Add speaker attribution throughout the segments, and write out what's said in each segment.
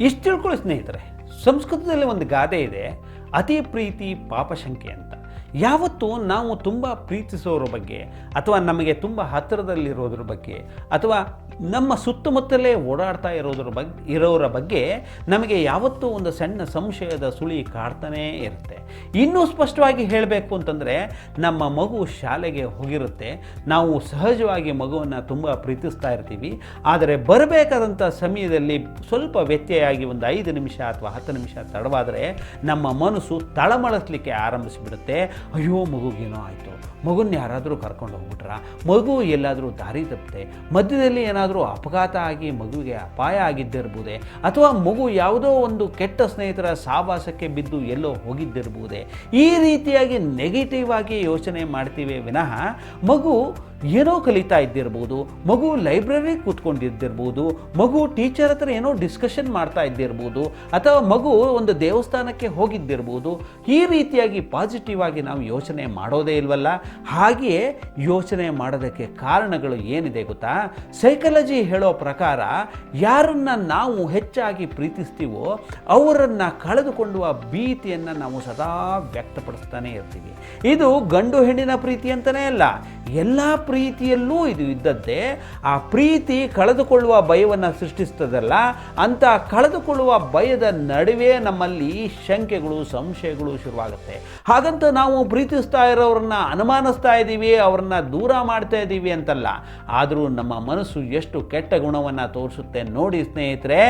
Speaker 1: ಇಷ್ಟು ತಿಳ್ಕೊಳ್ಳಿ ಸ್ನೇಹಿತರೆ, ಸಂಸ್ಕೃತದಲ್ಲಿ ಒಂದು ಗಾದೆ ಇದೆ, ಅತಿ ಪ್ರೀತಿ ಪಾಪಶಂಕೆ ಅಂತ. ಯಾವತ್ತು ನಾವು ತುಂಬ ಪ್ರೀತಿಸೋರ ಬಗ್ಗೆ ಅಥವಾ ನಮಗೆ ತುಂಬ ಹತ್ತಿರದಲ್ಲಿರೋದ್ರ ಬಗ್ಗೆ ಅಥವಾ ನಮ್ಮ ಸುತ್ತಮುತ್ತಲೇ ಓಡಾಡ್ತಾ ಇರೋರ ಬಗ್ಗೆ ನಮಗೆ ಯಾವತ್ತೂ ಒಂದು ಸಣ್ಣ ಸಂಶಯದ ಸುಳಿ ಕಾಡ್ತಾನೇ ಇರುತ್ತೆ. ಇನ್ನೂ ಸ್ಪಷ್ಟವಾಗಿ ಹೇಳಬೇಕು ಅಂತಂದರೆ, ನಮ್ಮ ಮಗು ಶಾಲೆಗೆ ಹೋಗಿರುತ್ತೆ, ನಾವು ಸಹಜವಾಗಿ ಮಗುವನ್ನು ತುಂಬ ಪ್ರೀತಿಸ್ತಾ ಇರ್ತೀವಿ. ಆದರೆ ಬರಬೇಕಾದಂಥ ಸಮಯದಲ್ಲಿ ಸ್ವಲ್ಪ ವ್ಯತ್ಯಯ ಆಗಿ ಒಂದು 5 ನಿಮಿಷ ಅಥವಾ 10 ನಿಮಿಷ ತಡವಾದರೆ ನಮ್ಮ ಮನಸ್ಸು ತಳಮಳಿಸ್ಲಿಕ್ಕೆ ಆರಂಭಿಸಿಬಿಡುತ್ತೆ. ಅಯ್ಯೋ, ಮಗುಗೇನೋ ಆಯಿತು, ಮಗುನ ಯಾರಾದರೂ ಕರ್ಕೊಂಡು ಹೋಗ್ಬಿಟ್ರಾ, ಮಗು ಎಲ್ಲಾದರೂ ದಾರಿ ತಪ್ಪದೆ, ಮಧ್ಯದಲ್ಲಿ ಏನಾದರೂ ಅಪಘಾತ ಆಗಿ ಮಗುವಿಗೆ ಅಪಾಯ ಆಗಿದ್ದಿರ್ಬೋದೇ, ಅಥವಾ ಮಗು ಯಾವುದೋ ಒಂದು ಕೆಟ್ಟ ಸ್ನೇಹಿತರ ಸಾವಾಸಕ್ಕೆ ಬಿದ್ದು ಎಲ್ಲೋ ಹೋಗಿದ್ದಿರ್ಬೋದೇ. ಈ ರೀತಿಯಾಗಿ ನೆಗೆಟಿವ್ ಆಗಿ ಯೋಚನೆ ಮಾಡ್ತೀವಿ ವಿನಃ ಮಗು ಏನೋ ಕಲಿತಾ ಇದ್ದಿರ್ಬೋದು, ಮಗು ಲೈಬ್ರರಿ ಕೂತ್ಕೊಂಡಿದ್ದಿರ್ಬೋದು, ಮಗು ಟೀಚರ್ ಹತ್ರ ಏನೋ ಡಿಸ್ಕಷನ್ ಮಾಡ್ತಾ ಇದ್ದಿರ್ಬೋದು, ಅಥವಾ ಮಗು ಒಂದು ದೇವಸ್ಥಾನಕ್ಕೆ ಹೋಗಿದ್ದಿರ್ಬೋದು. ಈ ರೀತಿಯಾಗಿ ಪಾಸಿಟಿವ್ ಆಗಿ ನಾವು ಯೋಚನೆ ಮಾಡೋದೇ ಇಲ್ವಲ್ಲ. ಹಾಗೆಯೇ ಯೋಚನೆ ಮಾಡೋದಕ್ಕೆ ಕಾರಣಗಳು ಏನಿದೆ ಗೊತ್ತಾ? ಸೈಕಾಲಜಿ ಹೇಳೋ ಪ್ರಕಾರ ಯಾರನ್ನು ನಾವು ಹೆಚ್ಚಾಗಿ ಪ್ರೀತಿಸ್ತೀವೋ ಅವರನ್ನು ಕಳೆದುಕೊಳ್ಳುವ ಭೀತಿಯನ್ನು ನಾವು ಸದಾ ವ್ಯಕ್ತಪಡಿಸ್ತಾನೆ ಇರ್ತೀವಿ. ಇದು ಗಂಡು ಹೆಣ್ಣಿನ ಪ್ರೀತಿ ಅಂತಲೇ ಅಲ್ಲ, ಎಲ್ಲ ಪ್ರೀತಿಯಲ್ಲೂ ಇದು ಇದ್ದದ್ದೇ. ಆ ಪ್ರೀತಿ ಕಳೆದುಕೊಳ್ಳುವ ಭಯವನ್ನು ಸೃಷ್ಟಿಸ್ತದಲ್ಲ, ಅಂತ ಕಳೆದುಕೊಳ್ಳುವ ಭಯದ ನಡುವೆ ನಮ್ಮಲ್ಲಿ ಶಂಕೆಗಳು, ಸಂಶಯಗಳು ಶುರುವಾಗುತ್ತೆ. ಹಾಗಂತ ನಾವು ಪ್ರೀತಿಸ್ತಾ ಇರೋರನ್ನ ಅನುಮಾನಿಸ್ತಾ ಇದ್ದೀವಿ, ಅವ್ರನ್ನ ದೂರ ಮಾಡ್ತಾ ಇದ್ದೀವಿ ಅಂತಲ್ಲ. ಆದರೂ ನಮ್ಮ ಮನಸ್ಸು ಎಷ್ಟು ಕೆಟ್ಟ ಗುಣವನ್ನು ತೋರಿಸುತ್ತೆ ನೋಡಿ ಸ್ನೇಹಿತರೆ.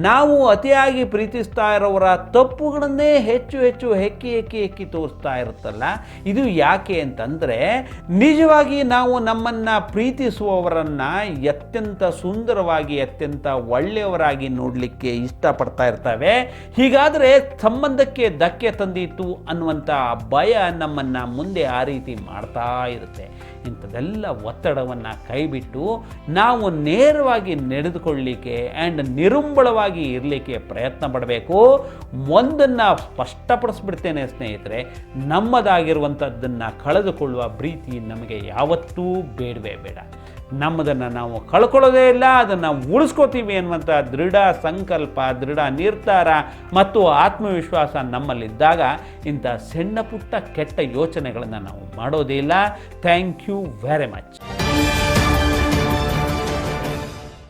Speaker 1: ನಾವು ಅತಿಯಾಗಿ ಪ್ರೀತಿಸ್ತಾ ಇರೋರ ತಪ್ಪುಗಳನ್ನೇ ಹೆಚ್ಚು ಹೆಚ್ಚು ಹೆಕ್ಕಿ ತೋರಿಸ್ತಾ ಇರುತ್ತಲ್ಲ. ಇದು ಯಾಕೆ ಅಂತಂದರೆ, ನಿಜವಾಗಿ ನಾವು ನಮ್ಮನ್ನು ಪ್ರೀತಿಸುವವರನ್ನು ಅತ್ಯಂತ ಸುಂದರವಾಗಿ, ಅತ್ಯಂತ ಒಳ್ಳೆಯವರಾಗಿ ನೋಡಲಿಕ್ಕೆ ಇಷ್ಟಪಡ್ತಾ ಇರ್ತವೆ. ಹೀಗಾದರೆ ಸಂಬಂಧಕ್ಕೆ ಧಕ್ಕೆ ತಂದಿತ್ತು ಅನ್ನುವಂಥ ಭಯ ನಮ್ಮನ್ನು ಮುಂದೆ ಆ ರೀತಿ ಮಾಡ್ತಾ ಇರುತ್ತೆ. ಇಂಥದ್ದೆಲ್ಲ ಒತ್ತಡವನ್ನು ಕೈಬಿಟ್ಟು ನಾವು ನೇರವಾಗಿ ನಡೆದುಕೊಳ್ಳಲಿಕ್ಕೆ ಆ್ಯಂಡ್ ನಿರುಂಬಳವಾಗಿ ಇರಲಿಕ್ಕೆ ಪ್ರಯತ್ನ ಪಡಬೇಕು. ಒಂದನ್ನು ಸ್ಪಷ್ಟಪಡಿಸ್ಬಿಡ್ತೇನೆ ಸ್ನೇಹಿತರೆ, ನಮ್ಮದಾಗಿರುವಂಥದ್ದನ್ನು ಕಳೆದುಕೊಳ್ಳುವ ಪ್ರೀತಿ ನಮಗೆ ಯಾವತ್ತೂ ಬೇಡವೇ ಬೇಡ. ನಮ್ಮದನ್ನು ನಾವು ಕಳ್ಕೊಳ್ಳೋದೇ ಇಲ್ಲ, ಅದನ್ನು ಉಳಿಸ್ಕೋತೀವಿ ಅನ್ನುವಂಥ ದೃಢ ಸಂಕಲ್ಪ, ದೃಢ ನಿರ್ಧಾರ ಮತ್ತು ಆತ್ಮವಿಶ್ವಾಸ ನಮ್ಮಲ್ಲಿದ್ದಾಗ ಇಂಥ ಸಣ್ಣ ಪುಟ್ಟ ಕೆಟ್ಟ ಯೋಚನೆಗಳನ್ನು ನಾವು ಮಾಡೋದೇ ಇಲ್ಲ. Thank you very much.